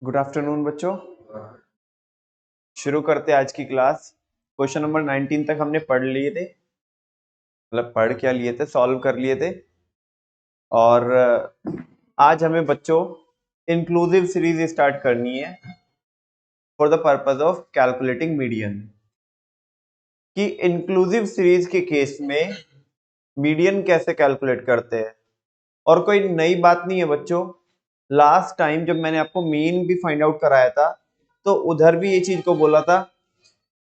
Good afternoon बच्चों। शुरू करते हैं आज की क्लास। क्वेश्चन नंबर 19 तक हमने पढ़ लिए थे, मतलब पढ़ क्या लिए थे, सॉल्व कर लिए थे। और आज हमें बच्चों इंक्लूसिव सीरीज स्टार्ट करनी है for the purpose of calculating median. कि इंक्लूसिव सीरीज के केस में मीडियन कैसे कैलकुलेट करते हैं। और कोई नई बात नहीं है बच्चों, लास्ट टाइम जब मैंने आपको मीन भी फाइंड आउट कराया था तो उधर भी ये चीज को बोला था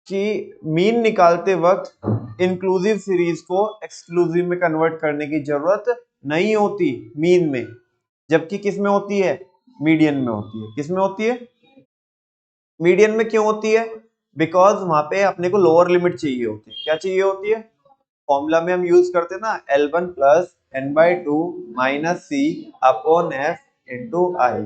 कि मीन निकालते वक्त इंक्लूसिव सीरीज को एक्सक्लूसिव में कन्वर्ट करने की जरूरत नहीं होती मीन में, जबकि किस में होती है, मीडियन में होती है। किस में होती है, मीडियन में। क्यों होती है? बिकॉज वहां पे अपने को लोअर लिमिट चाहिए होती है। क्या चाहिए होती है? फॉर्मूला में हम यूज करते हैं ना, L1 plus N by two minus C upon F into I.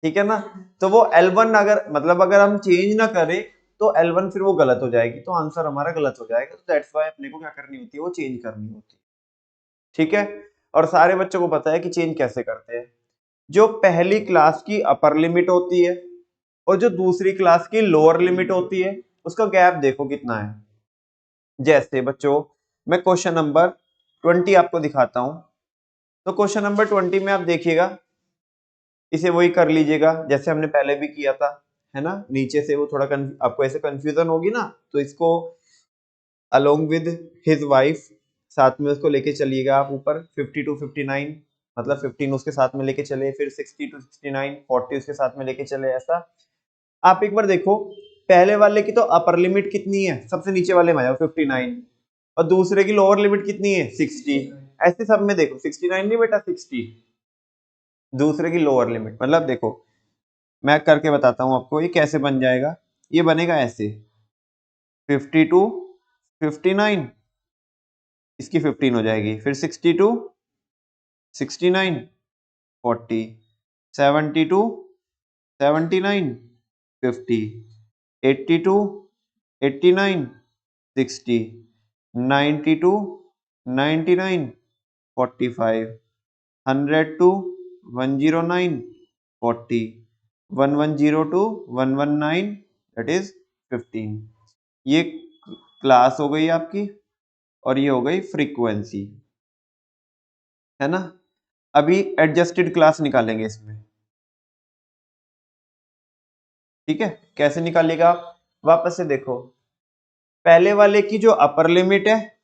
ठीक है ना। तो वो L1 अगर मतलब अगर हम चेंज ना करें तो L1 फिर वो गलत हो जाएगी, तो आंसर हमारा गलत हो जाएगा। तो दैट्स व्हाई अपने को क्या करनी होती है, वो चेंज करनी होती है। ठीक है। और सारे बच्चों को पता है कि चेंज कैसे करते हैं। जो पहली क्लास की अपर लिमिट होती है और जो दूसरी क्लास की लोअर लिमिट होती है, उसका गैप देखो कितना है। जैसे बच्चों मैं क्वेश्चन नंबर 20 आपको दिखाता हूं। तो क्वेश्चन नंबर 20 में आप देखिएगा, इसे वही कर लीजिएगा जैसे हमने पहले भी किया था, है ना। नीचे से वो थोड़ा आपको ऐसे कंफ्यूजन होगी ना, तो इसको अलोंग विद हिज वाइफ साथ में उसको लेके चलिएगा आप ऊपर 50 टू 59, मतलब 15 उसके साथ में लेके चले, फिर 60 टू 69, 40 उसके साथ में लेके चले। ऐसा आप एक बार देखो, पहले वाले की तो अपर लिमिट कितनी है, सबसे नीचे वाले में आओ 59, और दूसरे की लोअर लिमिट कितनी है 60। ऐसे सब में देखो 69 नहीं बेटा 60, दूसरे की लोअर लिमिट। मतलब देखो मैं करके बताता हूं आपको ये कैसे बन जाएगा। ये बनेगा ऐसे 52 59, इसकी 15 हो जाएगी, फिर 62 69 40 72 79 50 82 89 60 92 99 45 102 109 40 1102 119, दैट इज 15। ये क्लास हो गई आपकी और ये हो गई फ्रीक्वेंसी, है ना। अभी एडजस्टेड क्लास निकालेंगे इसमें। ठीक है, कैसे निकालेगा आप, वापस से देखो, पहले वाले की जो अपर लिमिट है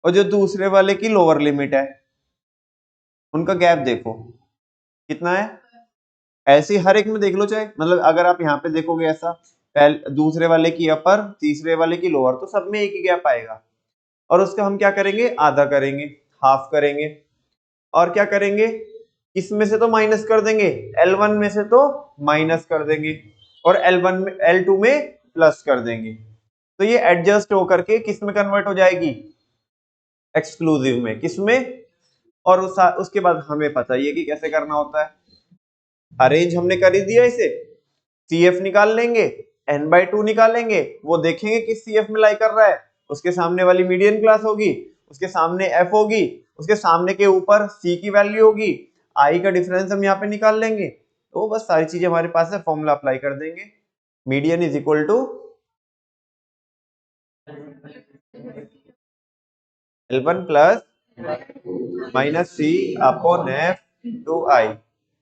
और जो दूसरे वाले की लोअर लिमिट है, उनका गैप देखो कितना है। ऐसे ही हर एक में देख लो, चाहे मतलब अगर आप यहाँ पे देखोगे ऐसा, पहले दूसरे वाले की अपर तीसरे वाले की लोअर, तो सब में एक ही गैप आएगा। और उसका हम क्या करेंगे, आधा करेंगे, हाफ करेंगे। और क्या करेंगे, इसमें से तो माइनस कर देंगे, L1 में से तो माइनस कर देंगे, और L1 में L2 में प्लस कर देंगे। तो ये एडजस्ट होकर के किस में कन्वर्ट हो जाएगी, एक्सक्लूसिव में। किसमें? और उसके बाद हमें पता ही है कि कैसे करना होता है। अरेंज हमने कर ही दिया इसे, CF निकाल लेंगे, n/2 निकालेंगे, वो देखेंगे किस CF में लाई कर रहा है, उसके सामने वाली मीडियन क्लास होगी, उसके सामने F होगी, उसके सामने के ऊपर C की वैल्यू होगी, I का डिफरेंस हम यहाँ पे निकाल लेंगे। तो बस सारी चीजें हमारे पास है, फॉर्मूला अप्लाई कर देंगे। Median is equal to L1 plus minus C upon F to I.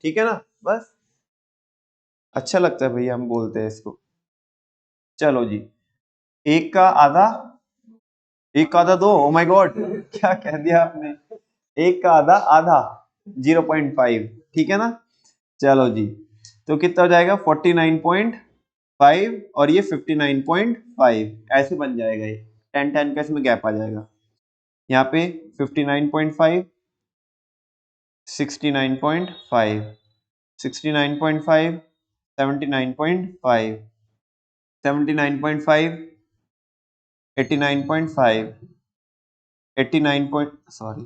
ठीक है ना, बस अच्छा लगता है भैया हम बोलते हैं इसको। चलो जी, एक का आधा, एक का आधा दो, ओ माय गॉड क्या कह दिया आपने, एक का आधा आधा 0.5। ठीक है ना। चलो जी, तो कितना हो जाएगा 49.5 और ये 59.5, ऐसे बन जाएगा ये 10 10 का इसमें गैप आ जाएगा। यहाँ पे 59.5 69.5 69.5 79.5 79.5 89.5 89 सॉरी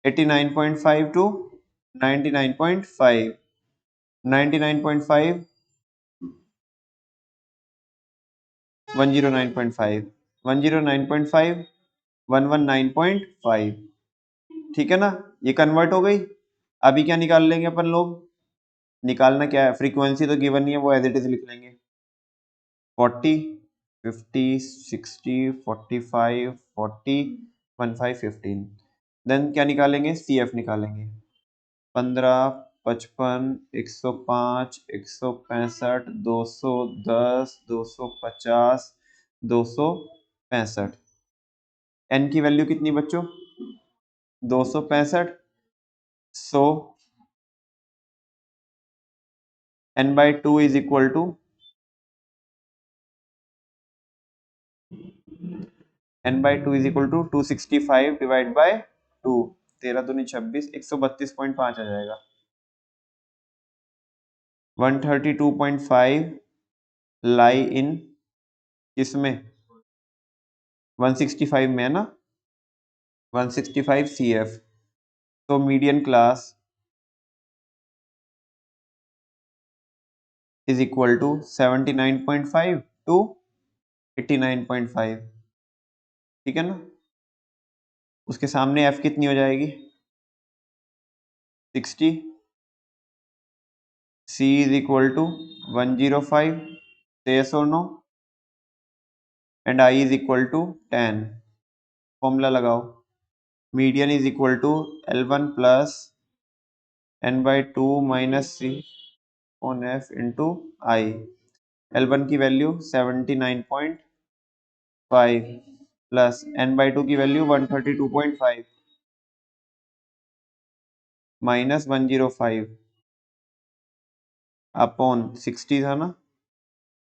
89.5 to 99.5 99.5 109.5 109.5 119.5। ठीक है ना, ये कन्वर्ट हो गई। अभी क्या निकाल लेंगे अपन लोग, निकालना क्या है, फ्रीक्वेंसी तो गिवन नहीं है, वो एज इट इज लिख लेंगे 40 50 60 45 40 15 15। देन क्या निकालेंगे, सी एफ निकालेंगे 15 55 105 165 210 250 265। एन की वैल्यू कितनी बच्चों, 265। So N by two is equal to N by two is equal to 265 divide by 2, 13 दूनी 26, 132.5 आ जाएगा। 132.5 लाई इन किसमें, 165 में है ना, 165 सी एफ। तो median class is equal to 79.5 to 89.5, ठीक है ना। उसके सामने एफ कितनी हो जाएगी, 60, C is equal to 105, yes or no, and I is equal to 10। Formula लगाओ, median is equal to L1 plus n by two minus C on F into I. L1 की value 79.5 plus n by two की value 132.5 minus 105 upon 60 था ना,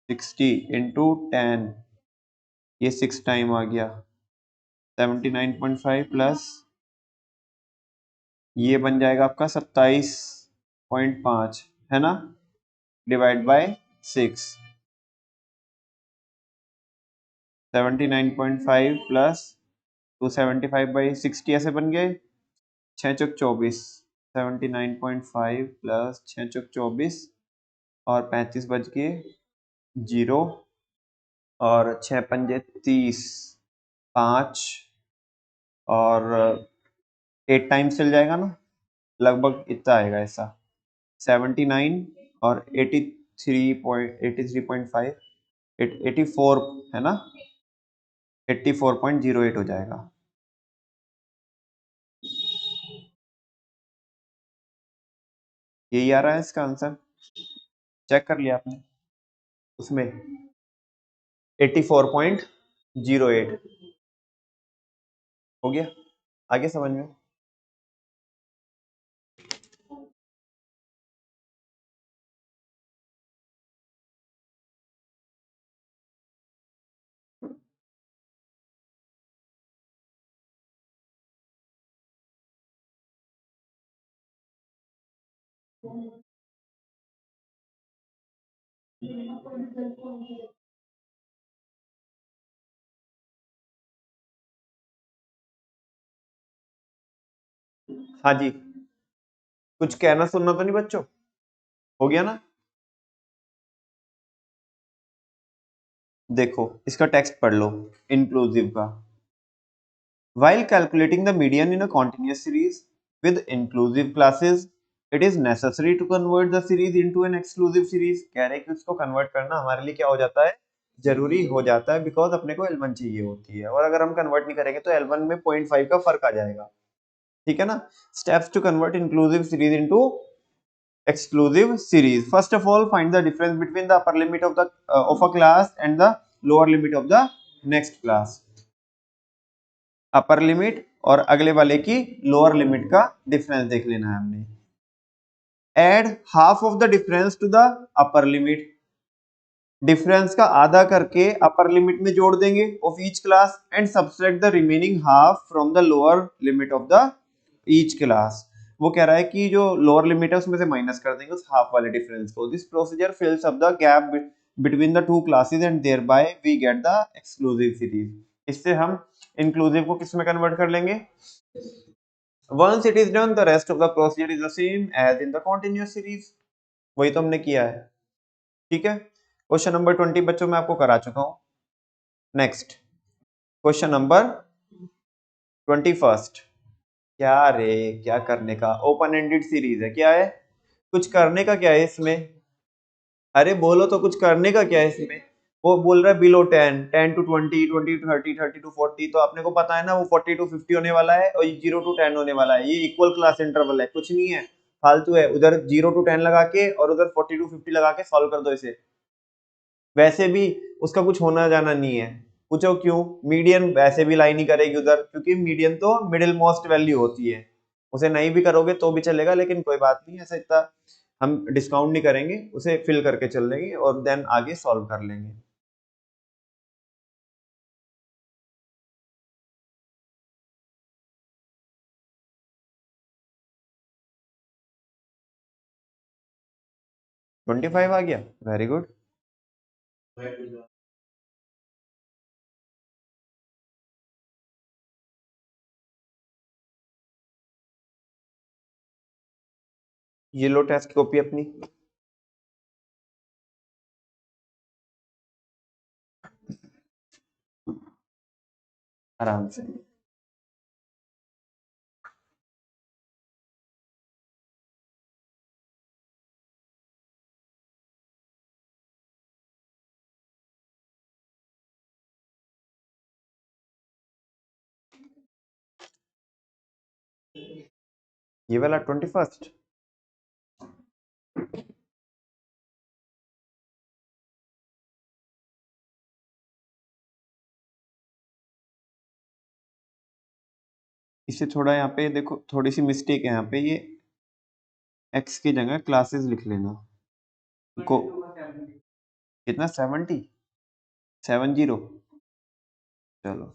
60 into 10, ये 6 time आ गया, 79.5 plus ये बन जाएगा आपका 27.5, है ना, डिवाइड बाय 6। 79.5 प्लस 275 बाई 60 ऐसे बन गए 6 चौक 24, 79.5 प्लस 6 चौक 24 और 35 बच गए 0 और 6 पंजे 30, 5 और 8 टाइम्स चल जाएगा ना, लगभग इतना आएगा ऐसा 79 और 83.5 84 है ना, 84.08 हो जाएगा। यही आ रहा है इसका आंसर, चेक कर लिया आपने उसमें 84.08 हो गया, आगे समझ में। हाँ जी, कुछ कहना सुनना तो नहीं बच्चों, हो गया ना। देखो इसका टेक्स्ट पढ़ लो इंक्लूसिव का। While calculating the median in a continuous series with inclusive classes, it is necessary to convert the series into an exclusive series। कह रहे हैं कि उसको कन्वर्ट करना हमारे लिए क्या हो जाता है, जरूरी हो जाता है, बिकॉज अपने को L1 चाहिए होती है, और अगर हम कन्वर्ट नहीं करेंगे तो L1 में 0.5 का फर्क आ जाएगा, ठीक है ना। Steps to convert inclusive series into exclusive series. First of all, find the difference between the upper limit of the of a class and the lower limit of the next class. Upper limit और अगले वाले की lower limit का difference देख लेना है हमने। Add half of the difference to the upper limit, difference का आधा करके अपर लिमिट में जोड़ देंगे of each class and subtract the remaining half from the lower limit of the each class. वो कह रहा है कि जो लोअर लिमिट है उसमें से माइनस कर देंगे उस हाफ वाले डिफरेंस को। This procedure fills up the gap between the two classes and thereby we get the exclusive series. इससे हम इंक्लूसिव को किस में कन्वर्ट कर लेंगे। Once it is done, the rest of the procedure is the same as in the continuous series। वही तो हमने किया है, ठीक है। क्वेश्चन नंबर 20 बच्चों मैं आपको करा चुका हूं। Next question number 21। क्या रे क्या करने का, ओपन एंडेड सीरीज है, क्या है, कुछ करने का क्या है इसमें? अरे बोलो तो कुछ करने का क्या है इसमें? वो बोल रहा है बिलो 10, 10 टू 20, 20 टू 30, 30 टू 40, तो आपने को पता है ना वो 40 टू 50 होने वाला है और 0 टू 10 होने वाला है। ये इक्वल क्लास इंटरवल है, कुछ नहीं है, फालतू है। उधर 0 टू 10 लगा के और उधर 40 टू 50 लगा के सॉल्व कर दो इसे। वैसे भी उसका कुछ होना जाना नहीं है। पूछो क्यों? मीडियन वैसे भी लाई नहीं करेगी उधर, क्योंकि मीडियन तो मिडिल मोस्ट वैल्यू होती है। उसे नहीं भी करोगे तो भी चलेगा, लेकिन कोई बात नहीं, ऐसा इतना हम डिस्काउंट नहीं करेंगे, उसे फिल करके चल लेंगे और देन आगे सॉल्व कर लेंगे। ट्वेंटी फाइव आ गया, वेरी गुड। ये लो टेस्ट की कॉपी अपनी। आराम से। ये वाला 21st। इसे थोड़ा यहाँ पे देखो, थोड़ी सी मिस्टेक है यहाँ पे, ये एक्स की जगह क्लासेस लिख लेना को। कितना? 70? 70? चलो,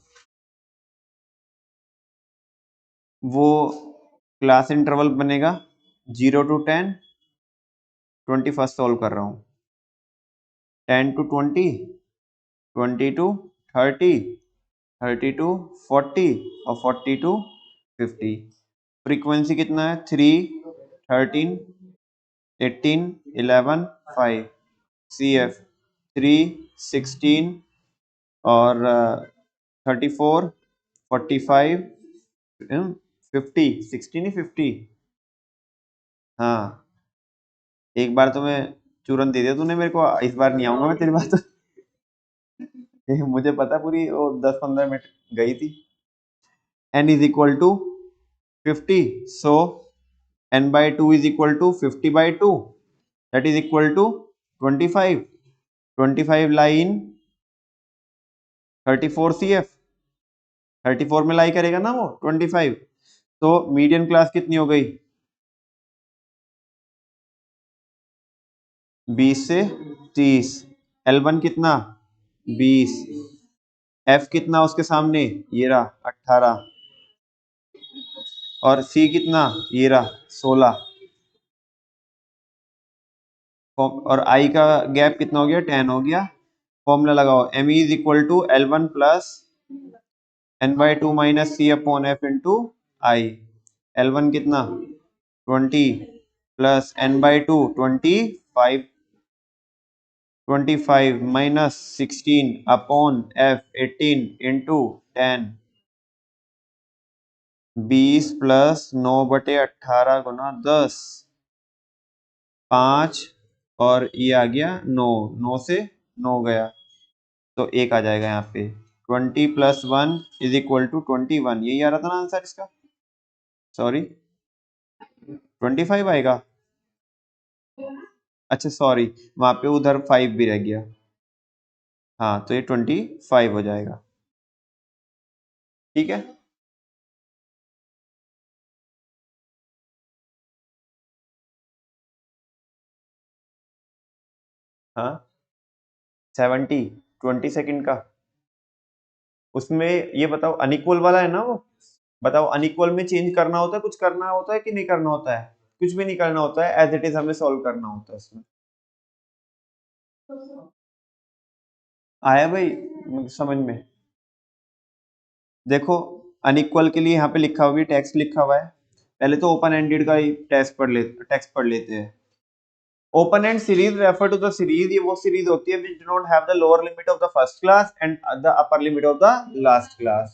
वो क्लास इंटरवल बनेगा 0 टू 10, 21st सॉल्व कर रहा हूँ, 10 टू 20, 20 टू 30, 30 टू 40 और 40 टू 50। फ्रीक्वेंसी कितना है? 3, 13, 18, 11, 5। सी एफ 3, 16 और 34, 45, 50, 16 ही 50। हाँ, एक बार तो मैं चूरन दे दिया तूने मेरे को, इस बार नहीं आऊंगा मैं तेरी बात। मुझे पता पूरी वो 10-15 मिनट गई थी। n is equal to 50, so n by 2 is equal to 50 by 2, that is equal to 25। 25 lie in 34 cf, 34 में लाई करेगा ना वो 25। तो मीडियन क्लास कितनी हो गई? 20 से 30। L1 कितना? 20। F कितना उसके सामने? ये रहा 18। और C कितना? ये रहा 16। और I का गैप कितना हो गया? 10 हो गया। फॉर्मूला लगाओ, M is equal to L1 plus n by 2 minus C upon F into I। L1 कितना? 20 plus n by 2 25, 25 minus 16 upon F 18 into 10। 20 plus 9/18 गुना 10, 5 और ये आ गया 9, 9 से 9 गया तो 1 आ जाएगा यहाँ पे। 20 प्लस 1 इज इक्वल टू 21। यही आ रहा था ना आंसर इसका? सॉरी, 25 आएगा। अच्छा सॉरी, वहां पे उधर 5 भी रह गया। हाँ, तो ये 25 हो जाएगा। ठीक है। हाँ, 70, 20 सेकंड का। उसमें ये बताओ, अनइक्वल वाला है ना वो? बताओ, अनइक्वल में चेंज करना होता है, कुछ करना होता है कि नहीं करना होता है? कुछ भी नहीं करना होता है, एज इट इज हमें सॉल्व करना होता है इसमें। आया भाई समझ में? देखो, अनइक्वल के लिए यहाँ पे लिखा हुआ है, टेक्स्ट लिखा हुआ है। पहले तो ओपन एंडेड का ही टेक्स्ट पढ़ लेते हैं। Open end series refer to the series, ये वो सीरीज होती है which do not have the lower limit of the first class and the upper limit of the last class।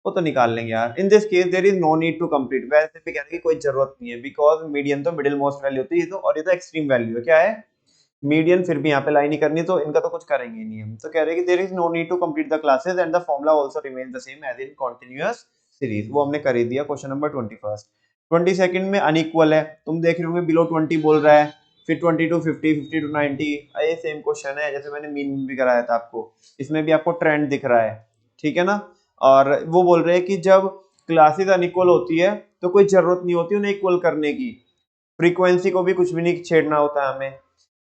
वो तो निकाल लेंगे यार। In this case there is no need to complete, वैसे भी कहने की कोई जरूरत नहीं है, बिकॉज मीडियन तो मिडिल मोस्ट वैल्यू होती है तो, और ये तो एक्सट्रीम वैल्यू है, क्या है मीडियन, फिर भी यहाँ पे लाइन ही करनी, तो इनका तो कुछ करेंगे ही नहीं हम। तो कह रहे हैं कि there is no need to complete the classes and the formula also remain the same as in continuous series, वो हमने कर ही दिया क्वेश्चन नंबर 21। 22 में अनइक्वल है, तुम देख रहे होंगे बिलो 20 बोल रहा है, फिर 20 टू 50, 50 टू 90, ये सेम क्वेश्चन है जैसे मैंने मीन भी कराया था आपको, इसमें भी आपको ट्रेंड दिख रहा है, ठीक है ना। और वो बोल रहे हैं कि जब क्लासेस अनइक्वल होती है तो कोई जरूरत नहीं होती उन्हें इक्वल करने की, फ्रीक्वेंसी को भी कुछ भी नहीं छेड़ना होता है हमें,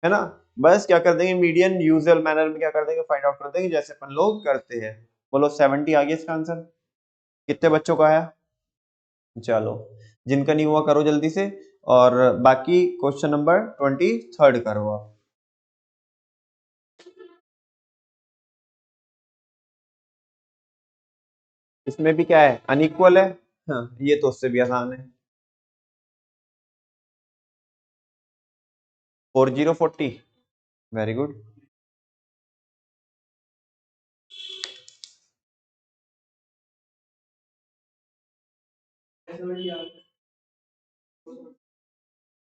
है ना। बस क्या कर देंगे मीडियन यूजुअल मैनर में क्या कर देंगे फाइंड आउट कर देंगे जैसे अपन लोग करते हैं। बोलो 70 आ गया इसका आंसर, कितने बच्चों का आया, चलो जिनका नहीं हुआ करो जल्दी से, और बाकी क्वेश्चन नंबर 23 करो आप। इसमें भी क्या है अनइक्वल है, हाँ ये तो उससे भी आसान है। 4040, वेरी गुड।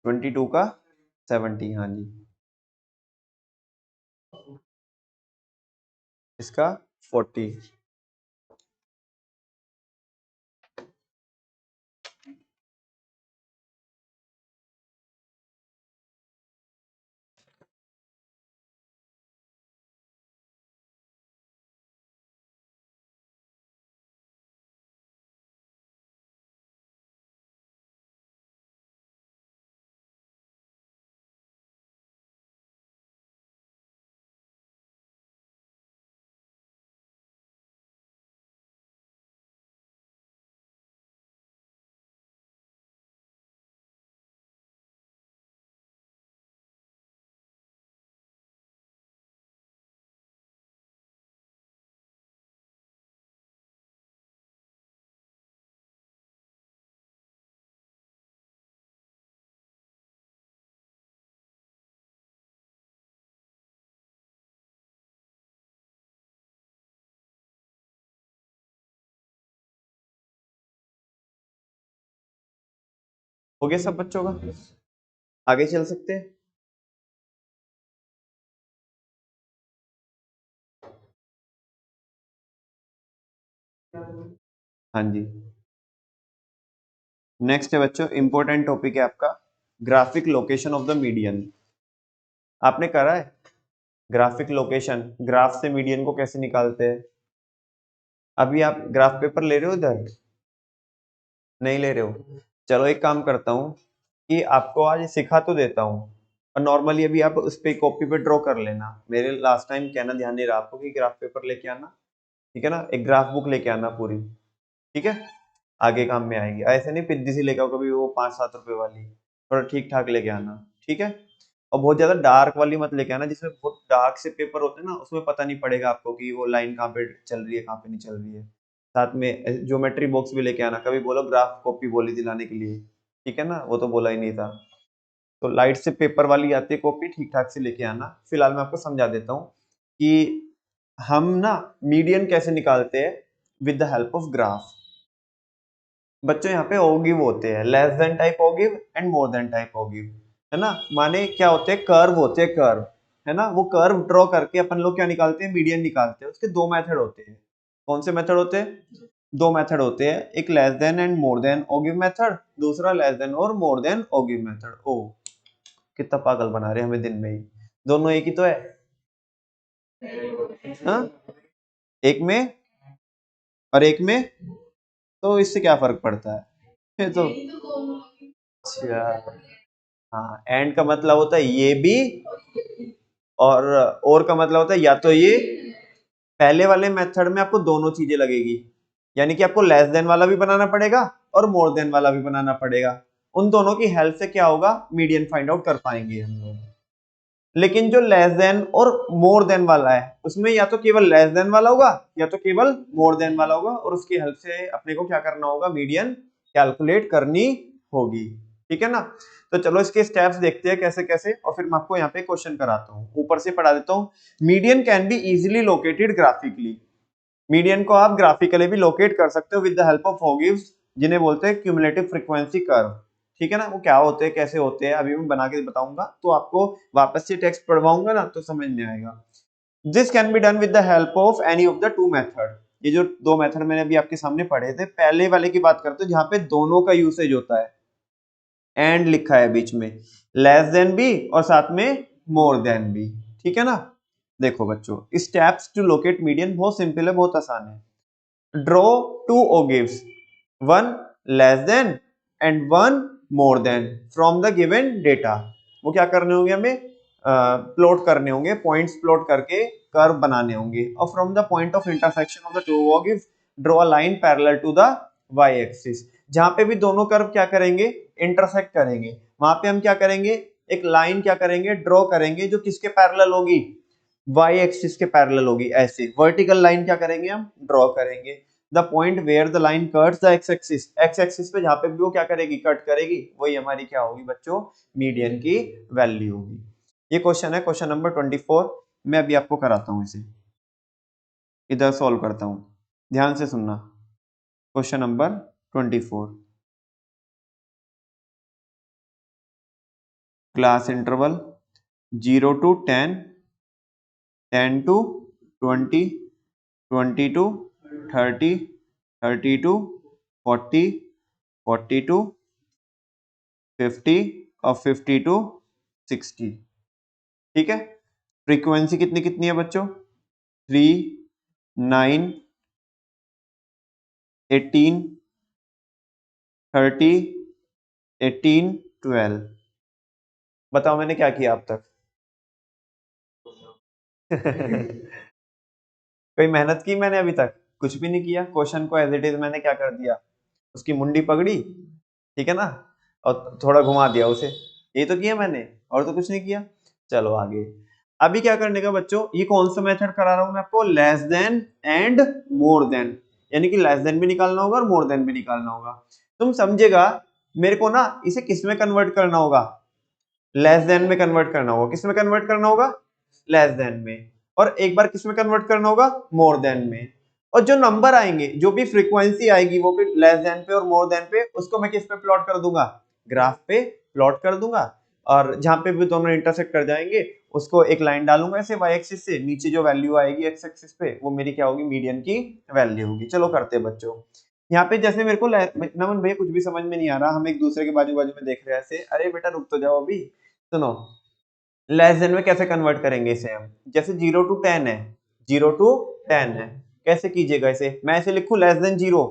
ट्वेंटी टू का 70, हाँ जी। इसका 40, हो गया सब बच्चों का, आगे चल सकते हैं। हाँ जी, नेक्स्ट है बच्चों इंपॉर्टेंट टॉपिक है आपका graphic location of the median. आपने करा है ग्राफिक लोकेशन, ग्राफ से मीडियन को कैसे निकालते हैं। अभी आप ग्राफ पेपर ले रहे हो इधर, नहीं ले रहे हो, चलो एक काम करता हूँ कि आपको आज सिखा तो देता हूँ, और नॉर्मली अभी आप उस पे कॉपी पे ड्रॉ कर लेना, मेरे लास्ट टाइम कहना ध्यान नहीं रहा आपको कि ग्राफ पेपर लेके आना, ठीक है ना, एक ग्राफ बुक लेके आना पूरी, ठीक है, आगे काम में आएगी, ऐसे नहीं पिद्दी सी लेके आओ कभी वो 5-7 रुपए वाली, थोड़ा ठीक ठाक लेके आना, ठीक है। और बहुत ज्यादा डार्क वाली मत लेके आना, जिसमें बहुत डार्क से पेपर होते हैं ना, उसमें पता नहीं पड़ेगा आपको कि वो लाइन कहाँ पे चल रही है कहाँ पे नहीं चल रही है। साथ में ज्योमेट्री बॉक्स भी लेके आना, कभी बोलो ग्राफ कॉपी बोली थी लाने के लिए, ठीक है ना, वो तो बोला ही नहीं था। तो लाइट से पेपर वाली आती है कॉपी, ठीक ठाक से लेके आना। फिलहाल मैं आपको समझा देता हूँ कि हम ना मीडियन कैसे निकालते हैं with the help of graph. बच्चों यहाँ पे ओगिव होते हैं, less than type ogive and more than type ogive, है ना, माने क्या होते हैं कर्व होते हैं, कर्व, है ना, वो कर्व ड्रॉ करके अपन लोग क्या निकालते हैं मीडियन निकालते हैं। उसके दो मेथड होते हैं, कौन से मेथड होते हैं, दो मेथड होते हैं, एक less than and more than ogive method, दूसरा लेस देन और मोर देन ओगिव मेथड। ओ कितना पागल बना रहे हैं हमें दिन में ही, दोनों एक ही तो है, हाँ एक में और एक में, तो इससे क्या फर्क पड़ता है, ये तो अच्छा, हाँ एंड का मतलब होता है ये भी, और का मतलब होता है या तो ये, पहले वाले मेथड में आपको दोनों चीजें लगेगी, यानी कि आपको लेस देन वाला भी बनाना पड़ेगा और मोर देन वाला भी बनाना पड़ेगा, उन दोनों की हेल्प से क्या होगा मीडियन फाइंड आउट कर पाएंगे हम लोग। लेकिन जो लेस देन और मोर देन वाला है उसमें या तो केवल लेस देन वाला होगा या तो केवल मोर देन वाला होगा, और उसकी हेल्प से अपने को क्या करना होगा मीडियन कैलकुलेट करनी होगी, ठीक है ना। तो चलो इसके स्टेप्स देखते हैं कैसे कैसे, और फिर मैं आपको यहाँ पे क्वेश्चन कराता हूँ, ऊपर से पढ़ा देता हूँ। Median can be easily located graphically, median को आप ग्राफिकली भी लोकेट कर सकते हो विद द हेल्प ऑफ ओगिव्स, जिन्हें बोलते हैं क्यूमुलेटिव फ्रीक्वेंसी कर्व। ठीक है ना, वो क्या होते हैं कैसे होते हैं अभी मैं बना के बताऊंगा, तो आपको वापस से टेक्स्ट पढ़वाऊंगा ना तो समझ में आएगा। This can be done with the help of any of the to method. ये जो दो मेथड मैंने अभी आपके सामने पढ़े थे, पहले वाले की बात करते हैं जहां पे दोनों का यूसेज होता है, एंड लिखा है बीच में, लेस देन बी और साथ में मोर देन बी। ठीक है ना, देखो बच्चों स्टेप्स टू लोकेट मीडियन बहुत सिंपल है, बहुत आसान है। Draw two ogives, one less than and one more than from the given data. वो क्या करने होंगे हमें, प्लॉट करने होंगे, पॉइंट्स प्लॉट करके कर्व बनाने होंगे। और from the point of intersection of the two ogives draw a line parallel to the Y axis. जहां पे भी दोनों कर्व क्या करेंगे, इंटरसेक्ट करेंगे, वहां पे हम क्या करेंगे, एक लाइन क्या करेंगे, ड्रॉ करेंगे जो किसके पैरेलल होगी, वाई एक्सिस के पैरेलल होगी। ऐसे वर्टिकल लाइन क्या करेंगे हम, ड्रॉ करेंगे। The point where the line cuts the X axis, X axis पे जहां पे भी वो क्या करेगी, कट करेगी, वही हमारी क्या होगी बच्चों, मीडियन की वैल्यू होगी। ये क्वेश्चन है क्वेश्चन नंबर 24। मैं अभी आपको कराता हूं इसे, इधर सॉल्व करता हूं, ध्यान से सुनना। Question number 24, class interval 0 to 10, 10 to 20, 20 to 30, 30 to 40, 40 to 50 और 50 to 60। ठीक है, फ्रीक्वेंसी कितनी कितनी है बच्चों, 3, 9, 18, 30, 18, 12। बताओ मैंने क्या किया अब तक? कोई मेहनत की मैंने अभी तक? कुछ भी नहीं किया। क्वेश्चन को एज इट इज मैंने क्या कर दिया, उसकी मुंडी पकड़ी, ठीक है ना, और थोड़ा घुमा दिया उसे, ये तो किया मैंने, और तो कुछ नहीं किया। चलो आगे, अभी क्या करने का बच्चों, ये कौन सा मेथड करा रहा हूं मैं आपको, less than and more then, यानी कि लेस देन भी निकालना होगा और मोर देन भी निकालना होगा। तुम समझेगा, मेरे को ना इसे किस में कन्वर्ट करना होगा, लेस देन में कन्वर्ट करना होगा। किस में कन्वर्ट करना होगा, लेस देन में। और एक बार किस में कन्वर्ट करना होगा, मोर देन में। और जो नंबर आएंगे, जो भी फ्रीक्वेंसी आएगी, वो भी लेस देन पे और मोर देन पे, उसको मैं किस पे प्लॉट कर दूंगा, ग्राफ पे प्लॉट कर दूंगा। और जहां पे भी दोनों इंटरसेक्ट कर जाएंगे, उसको एक लाइन डालूंगा ऐसे वाई एक्सिस से, नीचे जो वैल्यू आएगी एक्स एक्सिस पे, वो मेरी क्या होगी, मीडियन की वैल्यू होगी। चलो करते हैं बच्चों। यहाँ पे जैसे मेरे को नमन भैया कुछ भी समझ में नहीं आ रहा, हम एक दूसरे के बाजू बाजू में देख रहे हैं ऐसे, अरे बेटा रुक तो जाओ अभी, सुनो। लेस देन में कैसे कन्वर्ट करेंगे इसे हम, जैसे 0 to 10 है, 0 to 10 है, कैसे कीजिएगा इसे, मैं ऐसे लिखूं less than 0,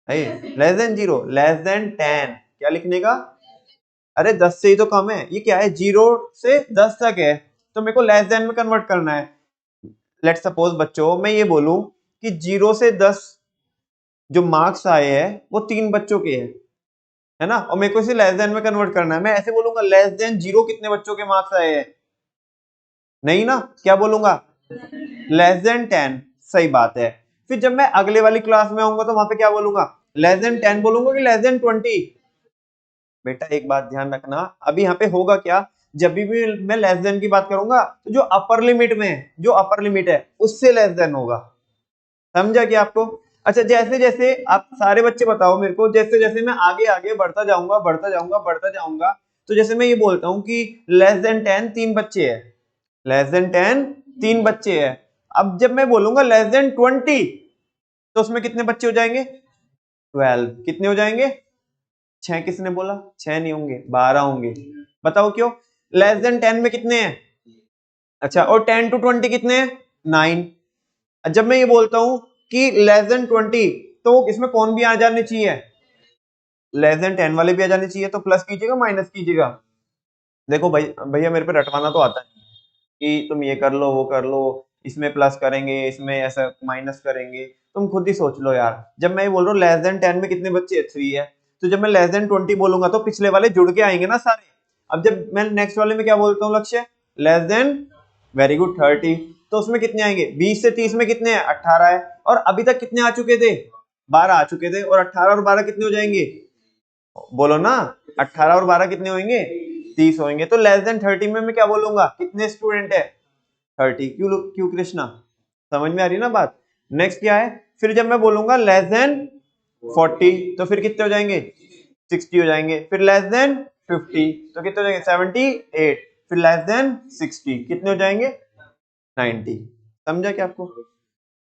less than 0, less than 10, क्या लिखने का, अरे 10 से ही तो कम है, ये क्या है, 0 से 10 तक है, तो मेरे को लेस देन में कन्वर्ट करना है। लेट सपोज बच्चों मैं ये बोलूं कि 0 से 10 जो मार्क्स आए हैं वो 3 बच्चों के हैं, है ना, और मेरे को इसे लेस देन में कन्वर्ट करना है। मैं ऐसे बोलूंगा लेस देन 0 कितने बच्चों के मार्क्स आए हैं, नहीं ना, क्या बोलूंगा, लेस देन 10, सही बात है। फिर जब मैं अगले वाली क्लास में आऊंगा तो वहां पे क्या बोलूंगा, लेस देन 10 बोलूंगा कि लेस देन 20। बेटा एक बात ध्यान रखना, अभी यहाँ पे होगा क्या, जब भी मैं लेस देन की बात करूंगा तो जो अपर लिमिट में है, जो अपर लिमिट है उससे लेस देन होगा, समझा क्या आपको। अच्छा जैसे जैसे आप सारे बच्चे बताओ मेरे को, जैसे जैसे मैं आगे आगे बढ़ता जाऊंगा बढ़ता जाऊंगा बढ़ता जाऊंगा, तो जैसे मैं ये बोलता हूँ कि लेस देन 10 3 बच्चे हैं, लेस देन 10 3 बच्चे हैं। अब जब मैं बोलूंगा लेस देन 20, तो उसमें कितने बच्चे हो जाएंगे, 12। कितने हो जाएंगे, 6, किसने बोला 6 नहीं होंगे, 12 होंगे। बताओ क्यों, लेस देन 10 में कितने हैं, अच्छा, और 10 to 20 कितने हैं, 9। जब मैं ये बोलता हूं कि लेस देन 20, तो इसमें कौन भी आ जाने चाहिए, लेस देन 10 वाले भी आ जाने चाहिए, तो प्लस कीजिएगा माइनस कीजिएगा। देखो भाई भैया मेरे पे रटवाना तो आता है कि तुम ये कर लो वो कर लो, इसमें प्लस करेंगे इसमें ऐसा माइनस करेंगे, तुम खुद ही सोच लो यार। जब मैं ये बोल रहा हूँ लेस देन 10 में कितने बच्चे, 3 है, तो जब मैं लेस देन 20 बोलूंगा तो पिछले वाले जुड़ के आएंगे ना सारे। अब जब मैं नेक्स्ट वाले में क्या बोलता हूँ, लक्ष्य लेस देन, वेरी गुड, 30, तो उसमें कितने आएंगे, 20 से 30 में कितने हैं, 18 है। और अभी तक कितने आ चुके थे, 12 आ चुके थे, और 18 और 12 कितने हो जाएंगे, बोलो ना, 18 और 12 कितने होंगे, 30 होंगे। तो लेस देन 30 में मैं क्या बोलूंगा, कितने स्टूडेंट है, 30। क्यों क्यों कृष्णा, समझ में आ रही है ना बात। नेक्स्ट क्या है, फिर जब मैं बोलूंगा लेस देन 40 तो फिर कितने हो जाएंगे 60 हो जाएंगे, फिर लेस देन 50 तो कितने हो जाएंगे 78, फिर लेस देन 60 कितने हो जाएंगे 90। समझा क्या आपको?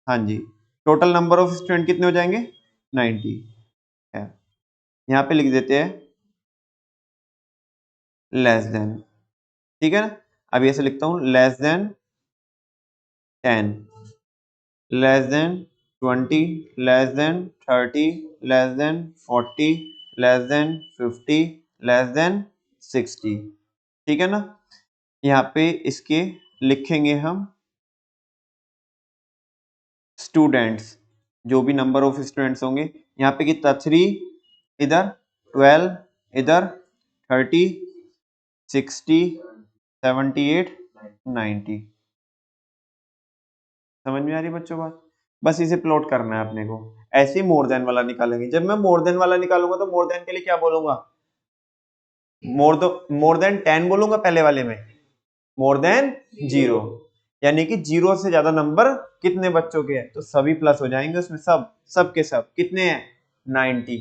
हाँ जी, टोटल नंबर ऑफ स्टूडेंट कितने हो जाएंगे 90 है। यहाँ पे लिख देते हैं लेस देन, ठीक है ना। अब ऐसे लिखता हूं less than 10, less than 20, less than 30, less than 40, less than 50, less than 60, ठीक है ना। यहाँ पे इसके लिखेंगे हम स्टूडेंट्स, जो भी नंबर ऑफ स्टूडेंट्स होंगे। यहाँ पे कितना 3, इधर 12, इधर 30, 60, 78, 90। समझ में आ रही बच्चों बात? बस इसे प्लॉट करना है अपने को। ऐसे ही मोर देन वाला निकालेंगे। जब मैं मोर देन वाला निकालूंगा तो मोर देन के लिए क्या बोलूंगा, मोर देन 10 बोलूंगा पहले वाले में, मोर देन 0, यानी कि 0 से ज्यादा नंबर कितने बच्चों के हैं, तो सभी प्लस हो जाएंगे उसमें, सब के सब कितने हैं 90।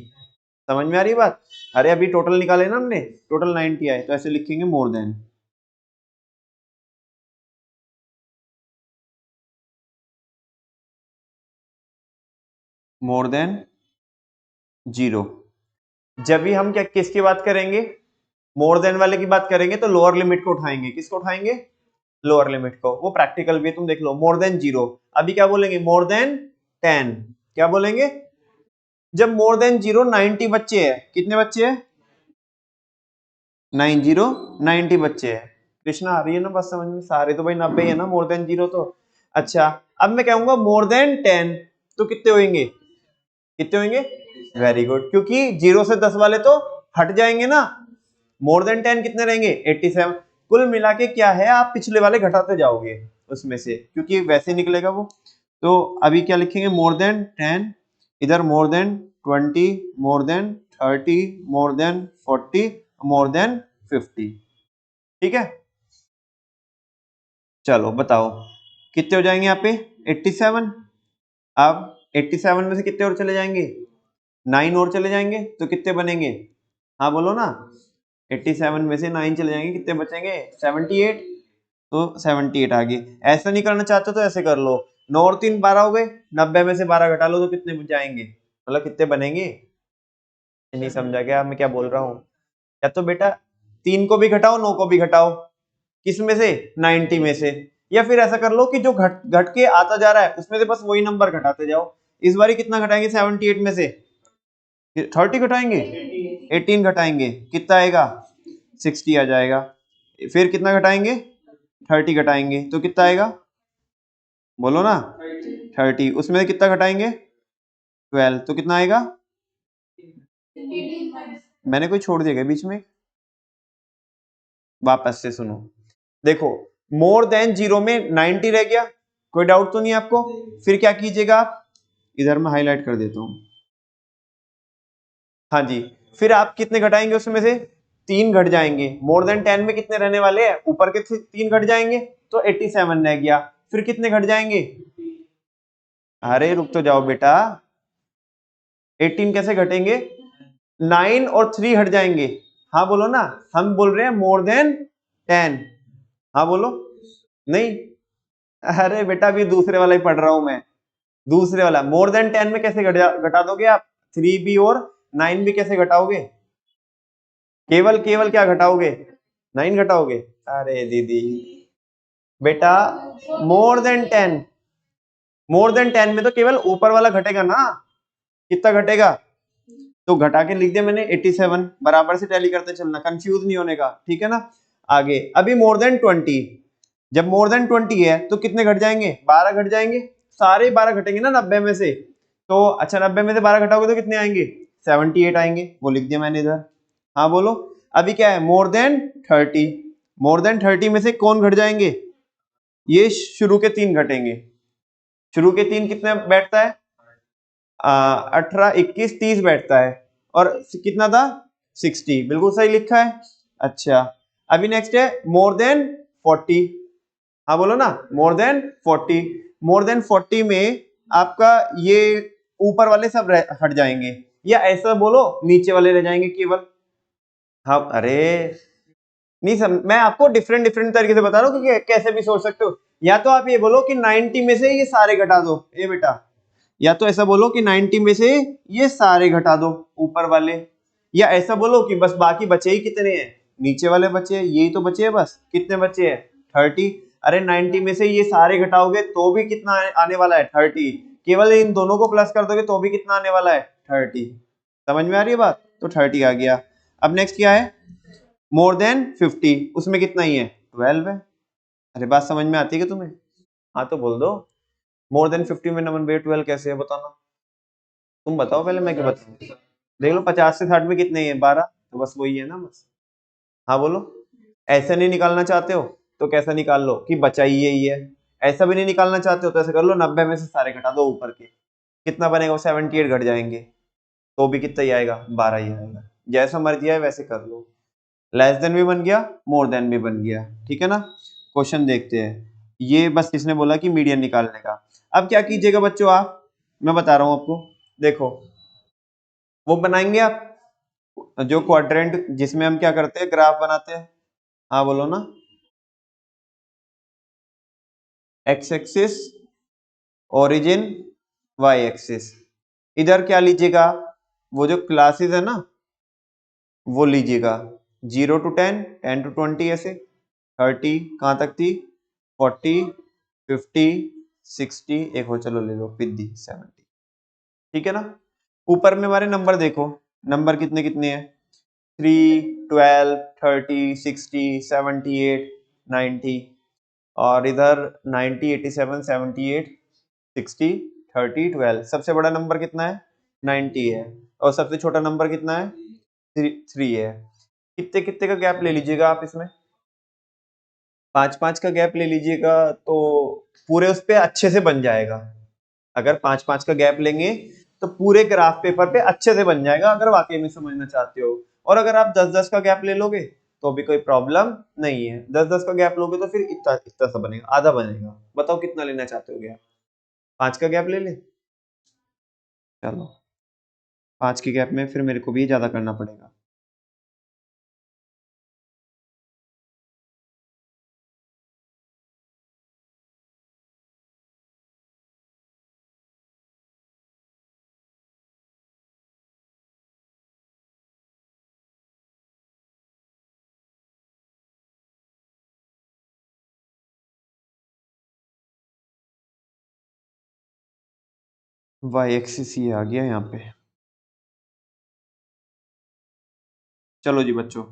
समझ में आ रही बात? अरे अभी टोटल निकाले ना हमने, टोटल 90 आए, तो ऐसे लिखेंगे मोर देन। More than 0। जब भी हम क्या किसकी बात करेंगे, मोर देन वाले की बात करेंगे तो लोअर लिमिट को उठाएंगे। किसको उठाएंगे, लोअर लिमिट को। वो प्रैक्टिकल भी है, तुम देख लो। मोर देन 0, अभी क्या बोलेंगे मोर देन 10, क्या बोलेंगे, जब मोर देन 0 90 बच्चे हैं, कितने बच्चे हैं 90, 90 बच्चे हैं। कृष्णा आ रही है ना बात समझ में? सारे तो भाई 90 है ना, मोर देन 0 तो। अच्छा, अब मैं कहूंगा मोर देन 10 तो कितने होंगे, कितने होंगे, वेरी गुड, क्योंकि 0 से 10 वाले तो हट जाएंगे ना। मोर देन 10 कितने रहेंगे 87। कुल मिला के क्या है, आप पिछले वाले घटाते जाओगे उसमें से, क्योंकि वैसे निकलेगा वो। तो अभी क्या लिखेंगे, मोर देन 10, इधर more than 20, more than 30, more than 40, more than 50, ठीक है। चलो बताओ कितने हो जाएंगे यहाँ पे 87। अब 87 में से कितने और चले जाएंगे, 9 और चले जाएंगे तो कितने बनेंगे, हाँ बोलो ना। 87 में से 9 चले जाएंगे, कितने बचेंगे 78, तो 78 आ गए। ऐसा नहीं करना चाहते तो ऐसे कर लो, 9 और 3 12 हो गए, 90 में से 12 घटा लो तो कितने बच जाएंगे, मतलब कितने बनेंगे। नहीं समझा क्या मैं क्या बोल रहा हूँ? या तो बेटा 3 को भी घटाओ 9 को भी घटाओ, किस में से 90 में से, या फिर ऐसा कर लो कि जो घट घट के आता जा रहा है उसमें से बस वही नंबर घटाते जाओ। इस बार कितना घटाएंगे 78 में से 30 घटाएंगे, 18 घटाएंगे, कितना आएगा 60 आ जाएगा। फिर कितना घटाएंगे 30 घटाएंगे तो कितना आएगा, बोलो ना 30, उसमें से कितना घटाएंगे 12 तो कितना आएगा, मैंने कोई छोड़ दिया क्या बीच में, वापस से सुनो। देखो मोर देन 0 में 90 रह गया, कोई डाउट तो नहीं आपको। फिर क्या कीजिएगा आप, इधर मैं हाईलाइट कर देता हूं, हाँ जी। फिर आप कितने घटाएंगे उसमें से 3 घट जाएंगे। मोर देन 10 में कितने रहने वाले हैं, ऊपर के 3 घट जाएंगे तो 87 रह गया। फिर कितने घट जाएंगे, अरे रुक तो जाओ बेटा, 18 कैसे घटेंगे, 9 और 3 हट जाएंगे। हाँ बोलो ना, हम बोल रहे हैं मोर देन 10, हाँ बोलो, नहीं, अरे बेटा अभी दूसरे वाला ही पढ़ रहा हूं मैं, दूसरे वाला। मोर देन 10 में कैसे घटा दोगे आप, 3 भी और 9 भी कैसे घटाओगे, केवल केवल क्या घटाओगे 9 घटाओगे। अरे दीदी बेटा मोर देन 10, मोर देन 10 में तो केवल ऊपर वाला घटेगा ना, कितना घटेगा, तो घटा के लिख दिया मैंने 87, बराबर से टैली करते चलना, कंफ्यूज नहीं होने का, ठीक है ना। आगे अभी मोर देन 20, जब मोर देन 20 है तो कितने घट जाएंगे 12 घट जाएंगे, सारे 12 घटेंगे ना 90 में से। तो अच्छा 90 में से 12 घटाओगे तो कितने आएंगे 78 आएंगे, वो लिख दिया मैंने इधर, हाँ बोलो। अभी क्या है मोर देन 30, मोर देन 30 में से कौन घट जाएंगे, ये शुरू के 3 घटेंगे। शुरू के 3 कितने बैठता है 18 21 30 बैठता है, और कितना था 60, बिल्कुल सही लिखा है। अच्छा अभी नेक्स्ट है मोर देन 40, हाँ बोलो ना मोर देन 40, मोर देन 40 में आपका ये ऊपर वाले सब हट जाएंगे, या ऐसा बोलो नीचे वाले रह जाएंगे केवल। हाँ अरे नहीं मैं आपको डिफरेंट डिफरेंट तरीके से बता रहा हूँ कि कैसे भी सोच सकते हो। या तो आप ये बोलो कि 90 में से ये सारे घटा दो, ये बेटा, या तो ऐसा बोलो कि 90 में से ये सारे घटा दो ऊपर वाले, या ऐसा बोलो कि बस बाकी बचे ही कितने हैं, नीचे वाले बचे हैं, यही तो बचे हैं बस। कितने बचे हैं? 30। अरे 90 में से ये सारे घटाओगे तो भी कितना आने वाला है? 30। केवल इन दोनों को प्लस कर दोगे तो भी कितना आने वाला है? 30। समझ में आ रही है बात? तो 30 आ गया। अब नेक्स्ट क्या है? मोर देन 50, उसमें कितना ही है? 12 है। अरे बात समझ में आती है कि तुम्हें? हाँ तो बोल दो। मोर देन 50 में नंबर 12 कैसे है बताना। तुम बताओ पहले, मैं क्या बताऊं। देख लो 50 से 60 में कितने हैं? 12, तो बस वही है ना बस। हाँ बोलो। ऐसे नहीं निकालना चाहते हो तो कैसा निकाल लो कि बचा ही यही है। ऐसा भी नहीं निकालना चाहते हो तो ऐसे कर लो, 90 में से सारे घटा दो ऊपर के, कितना बनेगा? 78 घट जाएंगे, तो भी कितना ही आएगा? 12 ही आएगा। जैसा मर्जी है वैसे कर लो। लेस देन भी बन गया, मोर देन भी बन गया, ठीक है ना। क्वेश्चन देखते हैं। ये बस इसने बोला कि मीडियन निकालने का। अब क्या कीजिएगा बच्चों आप, मैं बता रहा हूं आपको। देखो वो बनाएंगे आप, जो क्वाड्रेंट जिसमें हम क्या करते हैं, ग्राफ बनाते हैं। हाँ बोलो ना। X axis, origin, Y axis. इधर क्या लीजिएगा? वो जो क्लासेस है ना वो लीजिएगा। 0 to 10, 10 to 20, ऐसे 30 कहाँ तक थी? 40, 50, 60, एक हो चलो ले लो, 50, 70, ठीक है ना। ऊपर में हमारे नंबर देखो, नंबर कितने कितने हैं? 3, 12, 30, 60, 78, 90, और इधर 90, 87, 78, 60, 30, 12। सबसे बड़ा नंबर कितना है? 90 है। और सबसे छोटा नंबर कितना है? 3 है। कितने कितने का गैप ले लीजिएगा आप इसमें? 5-5 का गैप ले लीजिएगा तो पूरे उस पे अच्छे से बन जाएगा। अगर 5-5 का गैप लेंगे तो पूरे ग्राफ पेपर पे अच्छे से बन जाएगा, अगर वाकई में समझना चाहते हो। और अगर आप 10-10 का गैप ले लोगे तो भी कोई प्रॉब्लम नहीं है। 10-10 का गैप लोगे तो फिर इतना इतना सा बनेगा, आधा बनेगा। बताओ कितना लेना चाहते हो गैप? 5 का गैप ले ले। चलो 5 के गैप में फिर मेरे को भी ज्यादा करना पड़ेगा। वाई एक्सिस ये आ गया यहाँ पे। चलो जी बच्चों,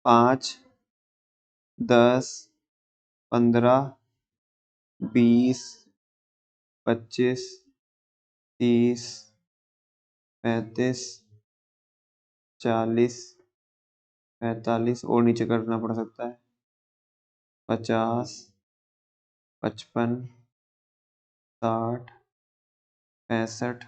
5, 10, 15, 20, 25, 30, 35, 40, 45, और नीचे करना पड़ सकता है, 50, 55, 60, 65।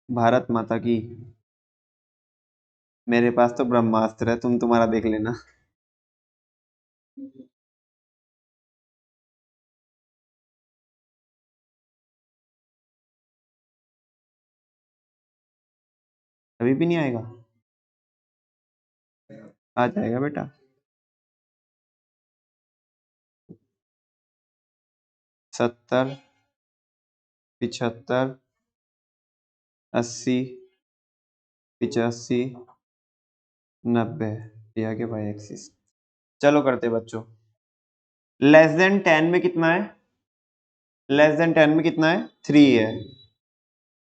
भारत माता की। मेरे पास तो ब्रह्मास्त्र है, तुम तुम्हारा देख लेना। अभी भी नहीं आएगा? आ जाएगा बेटा। 70, 75, 80, 85, 90, ये आ गया वाई एक्सिस। चलो करते बच्चों। लेस देन 10 में कितना है? लेस देन 10 में कितना है? 3 है।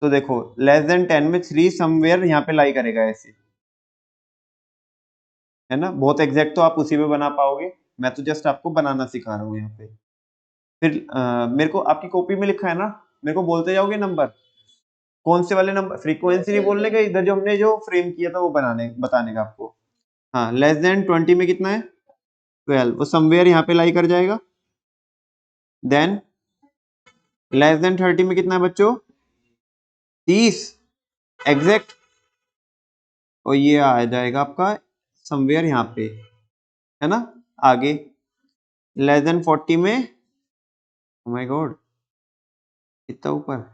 तो देखो लेस देन 10 में 3 समवेयर यहाँ पे लाई करेगा ऐसे, है ना। बहुत एग्जैक्ट तो आप उसी में बना पाओगे, मैं तो जस्ट आपको बनाना सिखा रहा हूँ यहाँ पे। फिर मेरे को आपकी कॉपी में लिखा है ना, मेरे को बोलते जाओगे नंबर, कौन से वाले नंबर। फ्रीक्वेंसी नहीं बोलने का, इधर जो हमने जो फ्रेम किया था वो बनाने बताने का आपको। हाँ लेस देन 20 में कितना है? 12, वो समवेयर यहाँ पे लाई कर जाएगा। देन लेस देन 30 में कितना है बच्चों? 30। एग्जैक्ट, और ये आ जाएगा आपका समवेयर यहाँ पे, है ना। आगे लेस देन 40 में, ओ माय गॉड कितना ऊपर,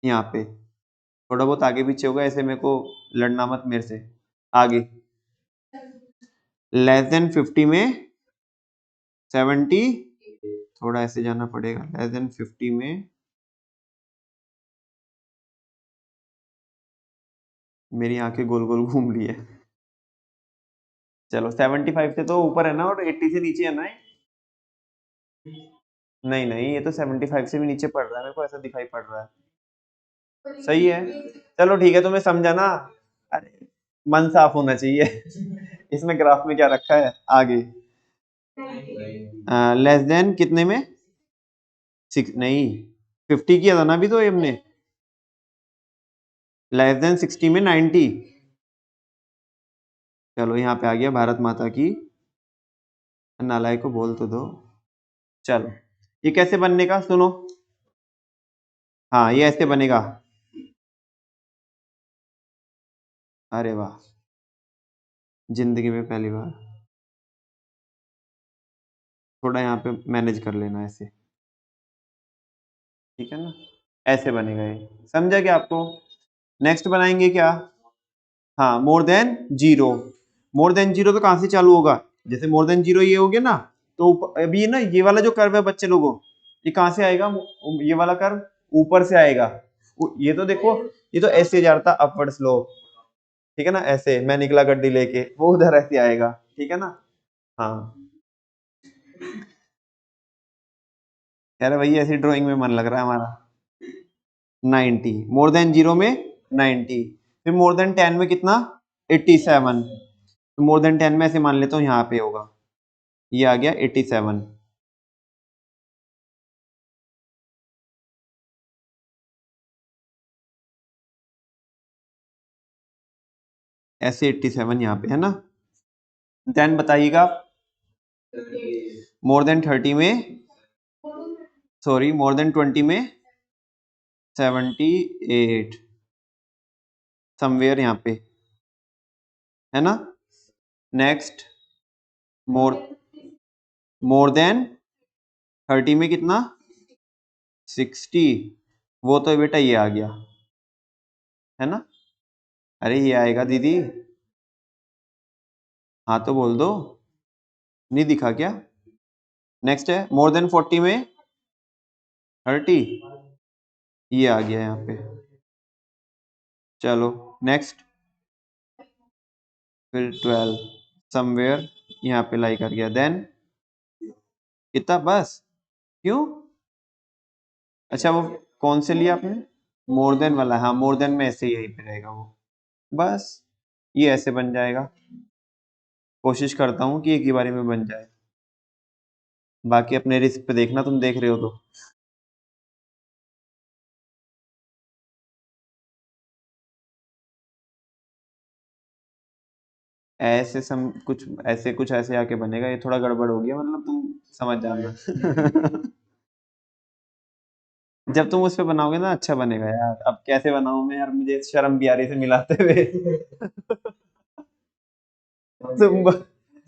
यहाँ पे थोड़ा बहुत आगे पीछे होगा, ऐसे मेरे को लड़ना मत मेरे से। आगे लेस देन 50 में 70, थोड़ा ऐसे जाना पड़ेगा, लेस देन 50 में, मेरी आंखें गोल गोल घूम रही है। चलो 75 से तो ऊपर है ना, और 80 से नीचे है ना। नहीं नहीं, ये तो 75 से भी नीचे पड़ रहा है, मेरे को ऐसा दिखाई पड़ रहा है। सही है, चलो ठीक है, तुम्हें समझा ना। अरे मन साफ होना चाहिए। इसमें ग्राफ में क्या रखा है आगे, लेस देन कितने में, 6 नहीं, 50 किया था ना अभी तो ये हमने, लेस देन 60 में 90। चलो यहाँ पे आ गया भारत माता की, नालायक को बोल तो दो। चलो ये कैसे बनने का सुनो, हाँ ये ऐसे बनेगा, अरे वाह, जिंदगी में पहली बार। थोड़ा यहाँ पे मैनेज कर लेना ऐसे, ठीक है ना, ऐसे बनेगा ये, समझा क्या आपको। नेक्स्ट बनाएंगे क्या, हाँ more than zero. More than zero तो कहां से चालू होगा, जैसे मोर देन जीरो ये हो गया ना, तो अभी ना ये वाला जो कर्व है बच्चे लोगों, ये कहां से आएगा, ये वाला कर्व ऊपर से आएगा। ये तो देखो, ये तो ऐसे जा रहा था अपवर्ड स्लोप, ठीक है ना, ऐसे मैं निकला गड्डी लेके, वो उधर ऐसे आएगा, ठीक है ना। हाँ कह रहे भैया ऐसी ड्राइंग में मन लग रहा है हमारा। 90, मोर देन जीरो में 90, फिर मोर देन 10 में कितना, 87, तो मोर देन 10 में ऐसे मान लेता हूँ यहाँ पे होगा, ये आ गया 87। ऐसे 87 यहाँ पे है ना। देन बताइएगा, मोर देन 30 में, सॉरी मोर देन 20 में 78, समवेयर यहाँ पे, है ना। नेक्स्ट मोर मोर देन 30 में कितना, 60, वो तो बेटा ये आ गया, है ना। अरे ये आएगा दीदी, हाँ तो बोल दो, नहीं दिखा क्या। नेक्स्ट है मोर देन 40 में 30, ये आ गया यहाँ पे। चलो नेक्स्ट, फिर 12 समवेयर यहाँ पे लाई कर गया, देन कितना, बस क्यों, अच्छा वो कौन से लिया आपने, मोर देन वाला, हाँ मोर देन में ऐसे यहीं पे रहेगा वो, बस ये ऐसे बन जाएगा। कोशिश करता हूँ कि एक ही बारी में बन जाए, बाकी अपने रिस्क पे देखना, तुम देख रहे हो तो। ऐसे कुछ ऐसे, कुछ ऐसे आके बनेगा, ये थोड़ा गड़बड़ हो गया, मतलब तुम समझ जाना। जब तुम उस पे बनाओगे ना अच्छा बनेगा यार, अब कैसे बनाऊं मैं यार, मुझे शर्म भी आ रही से मिलाते हुए। तुम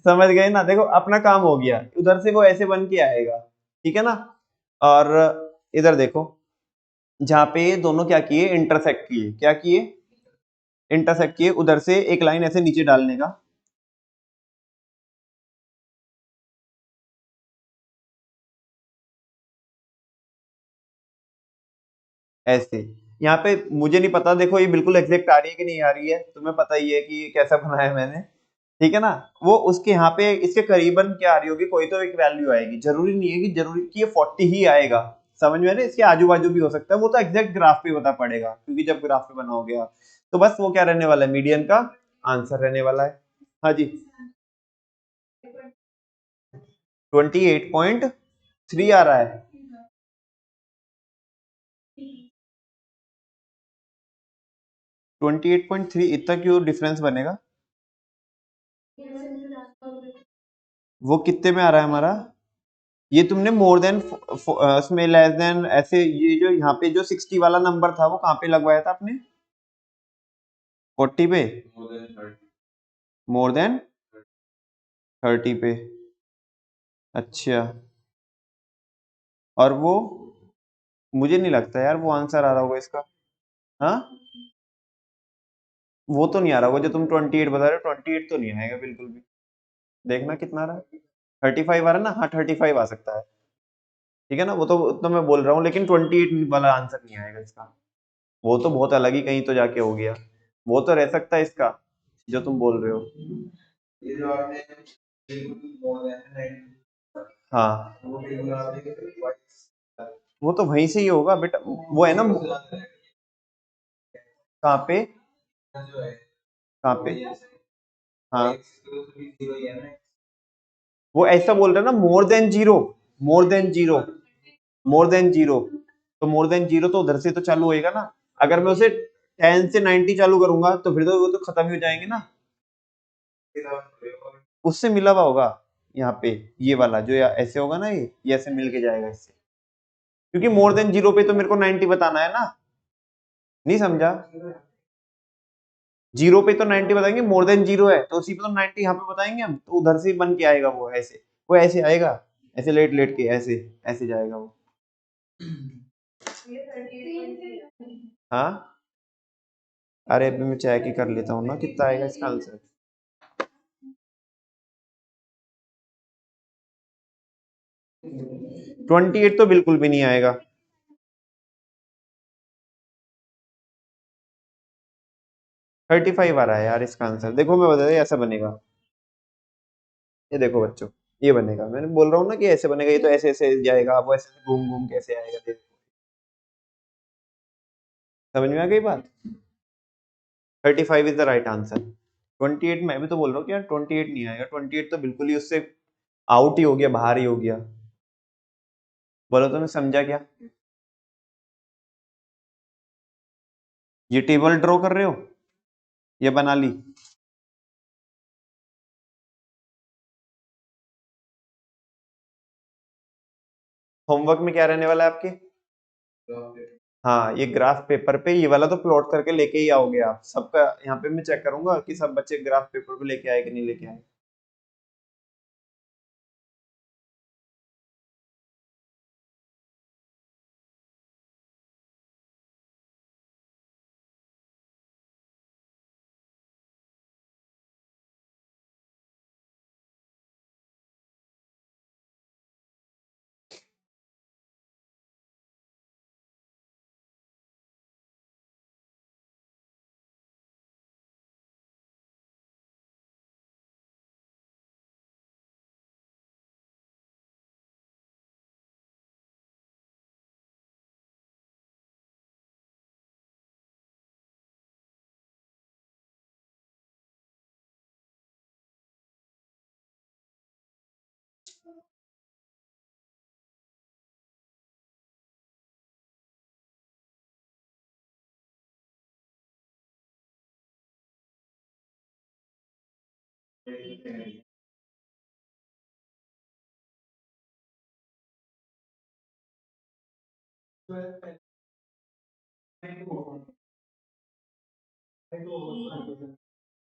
समझ गए ना, देखो अपना काम हो गया, उधर से वो ऐसे बन के आएगा, ठीक है ना। और इधर देखो, जहां पे ये दोनों क्या किए, इंटरसेक्ट किए, क्या किए, इंटरसेक्ट किए, उधर से एक लाइन ऐसे नीचे डालने का, ऐसे। यहाँ पे मुझे नहीं पता, देखो ये बिल्कुल एग्जैक्ट आ रही है कि नहीं आ रही है, तुम्हें पता ही है कि ये कैसा बनाया है मैंने, ठीक है ना। वो उसके यहाँ पे इसके करीबन क्या आ रही होगी, कोई तो एक वैल्यू आएगी, जरूरी नहीं है कि जरूरी कि ये 40 ही आएगा, समझ में आ रहा है, इसके आजू बाजू भी हो सकता है, वो तो एग्जैक्ट ग्राफ पे बता पड़ेगा, क्योंकि जब ग्राफ पे बनाओगे आप, तो बस वो क्या रहने वाला है, मीडियन का आंसर रहने वाला है। हाँ जी, 28.3 आ रहा है, 28.3, इतना क्यों डिफरेंस बनेगा, वो कितने में आ रहा है हमारा, ये तुमने मोर देन उसमें लेस देन ऐसे, ये जो यहाँ पे जो 60 वाला नंबर था वो कहाँ पे लगवाया था आपने, 40 पे, मोर देन 30 पे। अच्छा, और वो मुझे नहीं लगता यार वो आंसर आ रहा होगा इसका। हाँ, वो तो नहीं आ रहा होगा जो तुम 28 बता रहे हो, 28 तो नहीं आएगा बिल्कुल भी। देखना कितना आ रहा है, 35 आ रहा है ना, हाँ 35 आ सकता है। ठीक है ना, वो तो मैं बोल रहा हूँ, लेकिन 28 वाला आंसर नहीं आएगा इसका। वो तो बहुत अलग ही कहीं तो जाके हो गया। वो तो रह सकता है इसका, जो तुम बोल रहे हो। हाँ, वो तो वहीं से ही होगा बेटा, वो है ना। कहाँ पे, कहाँ पे? हाँ, वो ऐसा बोल रहा है ना, more than zero, more than zero, more than zero. तो मोर देन जीरो तो उधर से तो चालू होएगा ना। अगर मैं उसे 10 से 90 चालू करूंगा तो फिर तो वो तो खत्म ही हो जाएंगे ना। उससे मिला हुआ होगा यहाँ पे, ये वाला जो ऐसे होगा ना, ये ऐसे मिल के जाएगा इससे। क्योंकि मोर देन जीरो पे तो मेरे को 90 बताना है ना। नहीं समझा? जीरो पे तो 90 बताएंगे, मोर देन जीरो है तो उसी पे तो 90 यहाँ पे बताएंगे हम, तो उधर से बन के आएगा वो ऐसे। वो ऐसे आएगा, ऐसे लेट लेट के ऐसे, ऐसे जाएगा वो। हाँ, अरे अभी मैं चेक ही कर लेता हूँ ना कितना आएगा इसका आंसर। 28 तो बिल्कुल भी नहीं आएगा। 35 आ रहा है यार इसका आंसर, देखो मैं बता दिया ऐसा बनेगा। ये देखो बच्चों, ये बनेगा, मैंने बोल रहा हूँ ना कि ऐसे बनेगा, ये तो ऐसे ऐसे जाएगा, वो ऐसे घूम घूम कैसे आएगा, देखो। समझ में आ गई बात? 35 इज द राइट आंसर। 28 मैं भी तो बोल रहा हूँ कि यार 28 नहीं आएगा, 28 तो बिल्कुल ही उससे आउट ही हो गया, बाहर ही हो गया। बोलो तो मैं समझा क्या? ये टेबल ड्रॉ कर रहे हो, ये बना ली? होमवर्क में क्या रहने वाला है आपके? हाँ, ये ग्राफ पेपर पे ये वाला तो प्लॉट करके लेके ही आओगे आप सबका। यहाँ पे मैं चेक करूंगा कि सब बच्चे ग्राफ पेपर पे लेके आए कि नहीं लेके आए।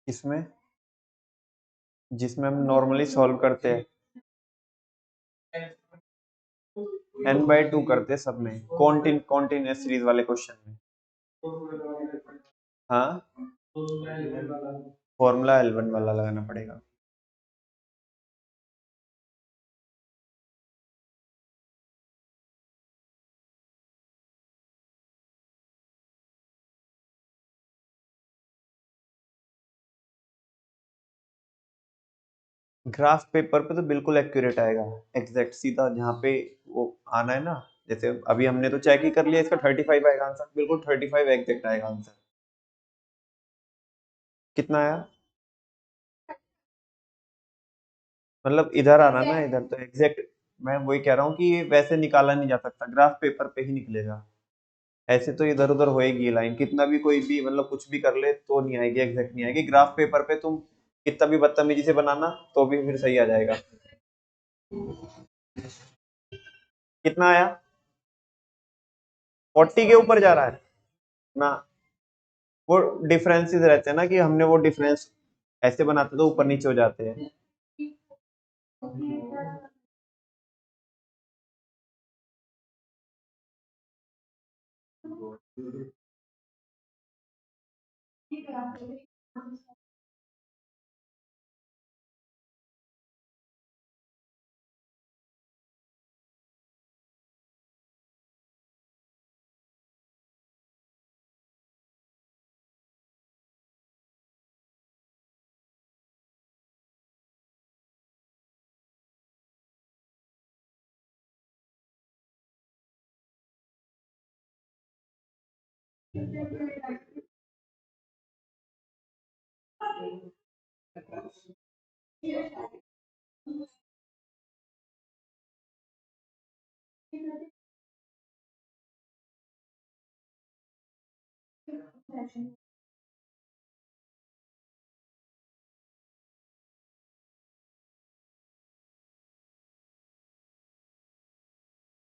इसमें, जिसमें हम नॉर्मली सॉल्व करते हैं, n/2 करते हैं सब में, कॉन्टिन्यूअस सीरीज वाले क्वेश्चन में। हाँ, फॉर्मूला L1 वाला लगाना पड़ेगा। ग्राफ पेपर पे तो बिल्कुल एक्यूरेट आएगा, एग्जैक्ट सीधा जहाँ पे वो आना है ना। जैसे अभी हमने तो चेक ही कर लिया, इसका 35 आएगा आंसर, बिल्कुल 35 एग्जैक्ट आएगा आंसर। कितना आया? मतलब इधर आना ना, इधर तो एग्जैक्ट। मैं वही कह रहा हूँ कि ये वैसे निकाला नहीं जा सकता, ग्राफ पेपर पे ही निकलेगा। ऐसे तो इधर उधर होएगी लाइन, कितना भी कोई भी मतलब कुछ भी कर ले तो नहीं आएगी, एग्जैक्ट नहीं आएगी। ग्राफ पेपर पे तुम कितना भी बदतमीजी से बनाना तो भी फिर सही आ जाएगा। कितना आया? 40 के ऊपर जा रहा है ना? वो डिफरेंसेस रहते हैं ना कि हमने वो डिफरेंस ऐसे बनाते तो ऊपर नीचे हो जाते हैं।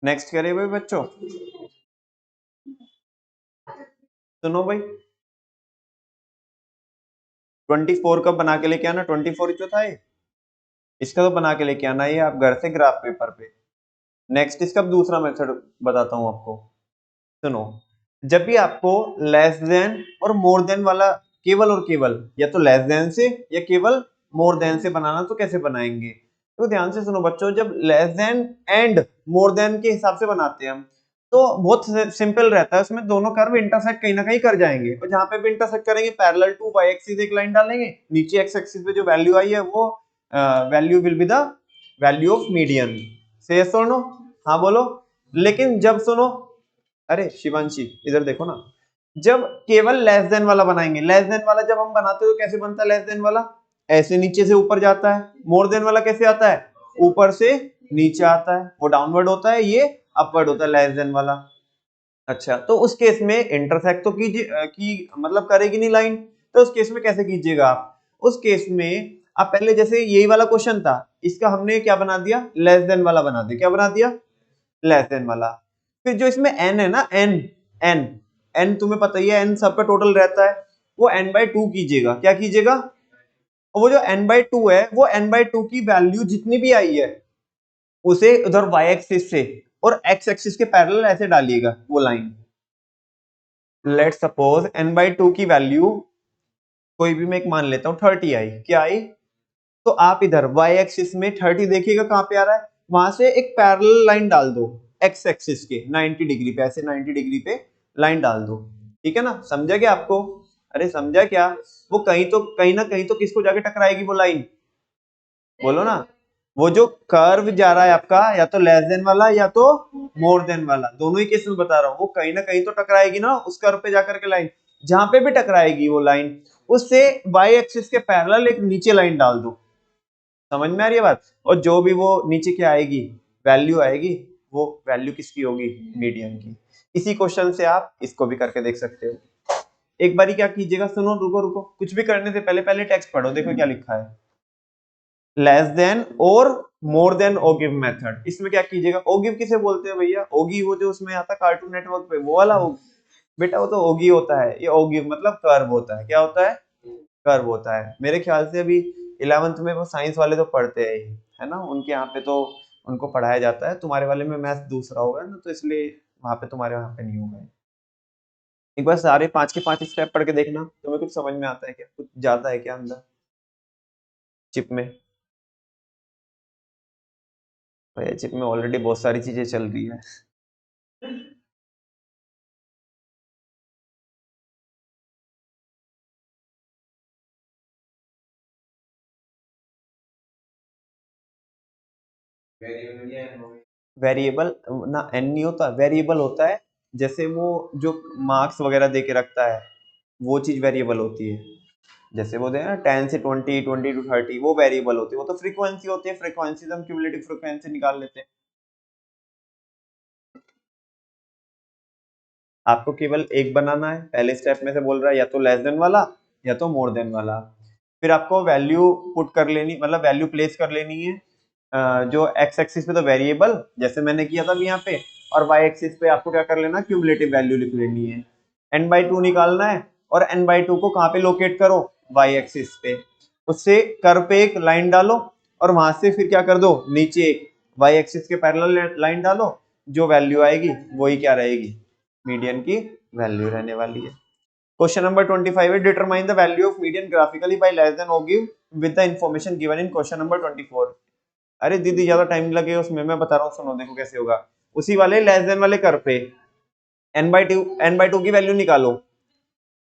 नेक्स्ट करिए भाई बच्चों, सुनो भाई, 24 कब बना के लेके आना, 24 जो था ये, इसका तो बना के लेके आना ये आप घर से ग्राफ पेपर पे। नेक्स्ट इसका दूसरा मेथड बताता हूं आपको, सुनो। जब भी आपको लेस देन और मोर देन वाला केवल और केवल या तो लेस देन से या केवल मोर देन से बनाना, तो कैसे बनाएंगे? तो ध्यान से सुनो बच्चों, जब less than and more then के हिसाब से बनाते हैं हम, तो बहुत सिंपल रहता है, उसमें दोनों कर्व इंटरसेक्ट कहीं ना कहीं कर जाएंगे, और जहां पे भी इंटरसेक्ट करेंगे पैरेलल टू वाई एक्सिस एक लाइन डालेंगे, नीचे एक्स एक्सिस पे जो वैल्यू आई है वो value will be the value of median. से सुनो, हाँ बोलो। लेकिन जब सुनो, अरे शिवांशी इधर देखो ना, जब केवल लेस देन वाला बनाएंगे, लेस देन वाला जब हम बनाते हो तो कैसे बनता है लेस देन वाला? ऐसे नीचे से ऊपर जाता है। मोर देन वाला कैसे आता है? ऊपर से नीचे आता है, वो डाउनवर्ड होता है, ये अपवर्ड होता है लेस देन वाला। अच्छा, तो उस केस में इंटरसेक्ट तो कीजिए की मतलब करेगी नहीं लाइन, तो उस केस में कैसे कीजिएगा आप? उस केस में आप पहले जैसे यही वाला क्वेश्चन था, इसका हमने क्या बना दिया? लेस देन वाला बना दिया। क्या बना दिया? लेस देन वाला। फिर जो इसमें n है ना, n n n तुम्हें पता ही है n सबका टोटल रहता है, वो n/2 कीजिएगा। क्या कीजिएगा? वो जो n/2 है, वो n/2 की वैल्यू जितनी भी आई है उसे उधर y एक्सिस से और x एक्सिस के पैरेलल ऐसे डालिएगा वो लाइन। लेट सपोज n/2 की वैल्यू कोई भी मैं एक मान लेता हूं 30 आई। क्या आई? तो आप इधर y एक्सिस में 30 देखिएगा कहां पे आ रहा है, वहां से एक पैरेलल लाइन डाल दो x एक्सिस के 90 डिग्री पे, ऐसे 90 डिग्री पे लाइन डाल दो। ठीक है ना, समझा क्या आपको? अरे समझा क्या? वो कहीं तो कहीं ना कहीं तो किसको जाके टकराएगी वो लाइन? बोलो ना। वो जो कर्व जा रहा है आपका, या तो लेस देन वाला या तो मोर देन वाला, दोनों ही केस में बता रहा हूं, वो कहीं ना कहीं तो टकराएगी ना उस कर्व पे जाकर के लाइन। जहां पे भी टकराएगी वो लाइन, उससे वाई एक्सिस के पैरेलल एक नीचे लाइन डाल दो। समझ में आ रही है बात? और जो भी वो नीचे क्या आएगी, वैल्यू आएगी, वो वैल्यू किसकी होगी? मीडियन की। इसी क्वेश्चन से आप इसको भी करके देख सकते हो। एक बारी क्या कीजिएगा, सुनो, रुको रुको, कुछ भी करने से पहले पहले टेक्स्ट पढ़ो, देखो क्या लिखा है। लेस देन और मोर देन ओगिव मेथड, इसमें क्या कीजिएगा? ओगिव किसे बोलते हैं भैया? ओगी वो जो उसमें आता है कार्टून नेटवर्क पे, वो वाला बेटा वो तो ओगी होता है, ये ओगिव मतलब कर्व होता है। क्या होता है? कर्व होता है। मेरे ख्याल से अभी 11th में वो साइंस वाले तो पढ़ते हैं ही, है ना, उनके यहाँ पे तो उनको पढ़ाया जाता है। तुम्हारे वाले में मैथ दूसरा होगा ना, तो इसलिए वहां पे तुम्हारे वहां पे नहीं होगा। एक बार सारे 5 के 5 स्टेप पढ़ के देखना, तुम्हें कुछ समझ में आता है क्या, कुछ जाता है क्या अंदर चिप में? भैया चिप में ऑलरेडी बहुत सारी चीजें चल रही है। वेरिएबल ना, एन नहीं होता, वेरिएबल होता है। जैसे वो जो मार्क्स वगैरह दे के रखता है, वो चीज वेरिएबल होती है। जैसे वो दे ना 10 से 20, 20 to 30, वो वेरिएबल होती है। वो तो फ्रीक्वेंसी होती है, फ्रीक्वेंसी से हम क्यूमुलेटिव फ्रीक्वेंसी निकाल लेते हैं। आपको केवल एक बनाना है, पहले स्टेप में से बोल रहा है या तो लेस देन वाला या तो मोर देन वाला। फिर आपको वैल्यू पुट कर लेनी, मतलब वैल्यू प्लेस कर लेनी है। जो एक्स एक्सिस पे तो वेरिएबल जैसे मैंने किया था यहाँ पे, और वाई एक्सिस पे आपको क्या कर लेना, क्यूमुलेटिव वैल्यू लिख लेनी है। n/2 निकालना है, और n/2 को कहाँ पे लोकेट करो, y एक्सिस पे। उससे कर्व पे एक लाइन डालो और वहां से फिर क्या कर दो, नीचे एक y एक्सिस के पैरेलल लाइन डालो, जो वैल्यू आएगी वही क्या रहेगी, मीडियन की वैल्यू रहने वाली है। क्वेश्चन नंबर 25 है determine the value of median graphically by less than और give with the information given in question number 24। अरे दीदी ज्यादा टाइम लगेगा उसमें, मैं बता रहा हूँ, सुनो देखो कैसे होगा। उसी वाले लेस देन वाले कर्व पे n/2 की वैल्यू निकालो,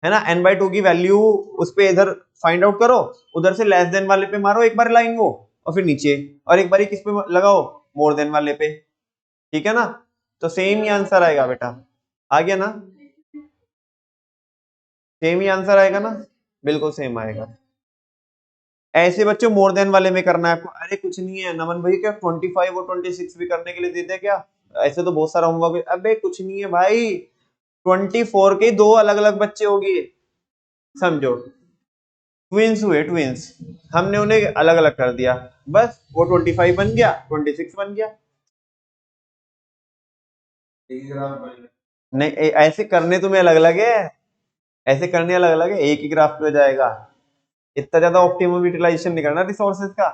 है ना, n/2 की वैल्यू उस पे इधर फाइंड आउट करो, उधर से लेस देन वाले पे मारो एक बार लाइन वो, और फिर नीचे, और एक बार किस पे लगाओ, मोर देन वाले पे, ठीक है ना। तो सेम ही आंसर आएगा बेटा, आ गया ना, सेम ही आंसर आएगा ना, बिल्कुल सेम आएगा। ऐसे बच्चों मोर देन वाले में करना है आपको। अरे कुछ नहीं है नमन भाई, क्या 25 और 26 भी करने के लिए देते क्या, ऐसे तो बहुत सारा होमवर्क। अबे कुछ नहीं है भाई, 24 के दो अलग अलग बच्चे हो गए, समझो, ट्विंस हुए ट्विंस, हमने उन्हें अलग अलग कर दिया, बस वो 25 बन गया, 26 बन गया। नहीं ऐसे करने तुम्हें अलग अलग है, ऐसे करने अलग अलग है, एक ही ग्राफ पे हो जाएगा। इतना ज्यादा ऑप्टिमम यूटिलाइजेशन नहीं करना रिसोर्सेज का।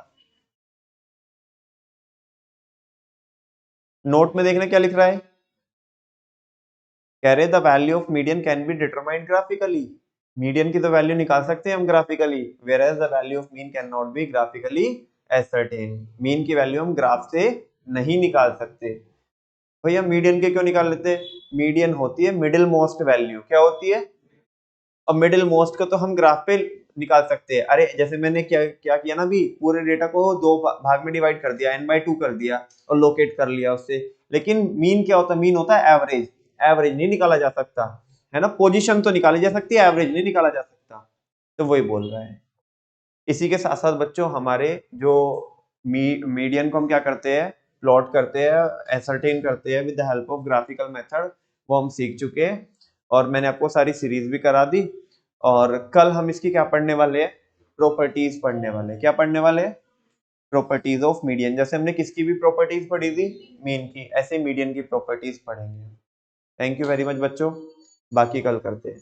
नोट में देखना क्या लिख रहा है, कह रहे the value of median can be determined graphically, median की तो वैल्यू निकाल सकते हैं हम graphically, whereas the value of mean can not be graphically ascertain, mean की वैल्यू हम ग्राफ से नहीं निकाल सकते। भैया मीडियन के क्यों निकाल लेते, मीडियन होती है मिडिल मोस्ट वैल्यू, क्या होती है, और मिडिल मोस्ट को तो हम ग्राफ पे निकाल सकते हैं। अरे जैसे मैंने क्या क्या किया ना, अभी पूरे डेटा को दो भाग में डिवाइड कर दिया, n/2 कर दिया और लोकेट कर लिया उससे, लेकिन मीन क्या होता है, मीन होता है एवरेज, एवरेज नहीं निकाला जा सकता, है ना, पोजीशन तो निकाली जा सकती है, एवरेज नहीं निकाला जा सकता, तो वही बोल रहा है। इसी के साथ साथ बच्चों हमारे जो मीडियन को हम क्या करते हैं, प्लॉट करते हैं, एसरटेन करते हैं with the help of graphical method, वो हम सीख चुके हैं, और मैंने आपको सारी सीरीज भी करा दी। और कल हम इसकी क्या पढ़ने वाले हैं, प्रॉपर्टीज पढ़ने वाले हैं। क्या पढ़ने वाले हैं, प्रॉपर्टीज ऑफ मीडियन। जैसे हमने किसकी भी प्रॉपर्टीज पढ़ी थी, मीन की, ऐसे मीडियन की प्रॉपर्टीज पढ़ेंगे। थैंक यू वेरी मच बच्चों, बाकी कल करते हैं।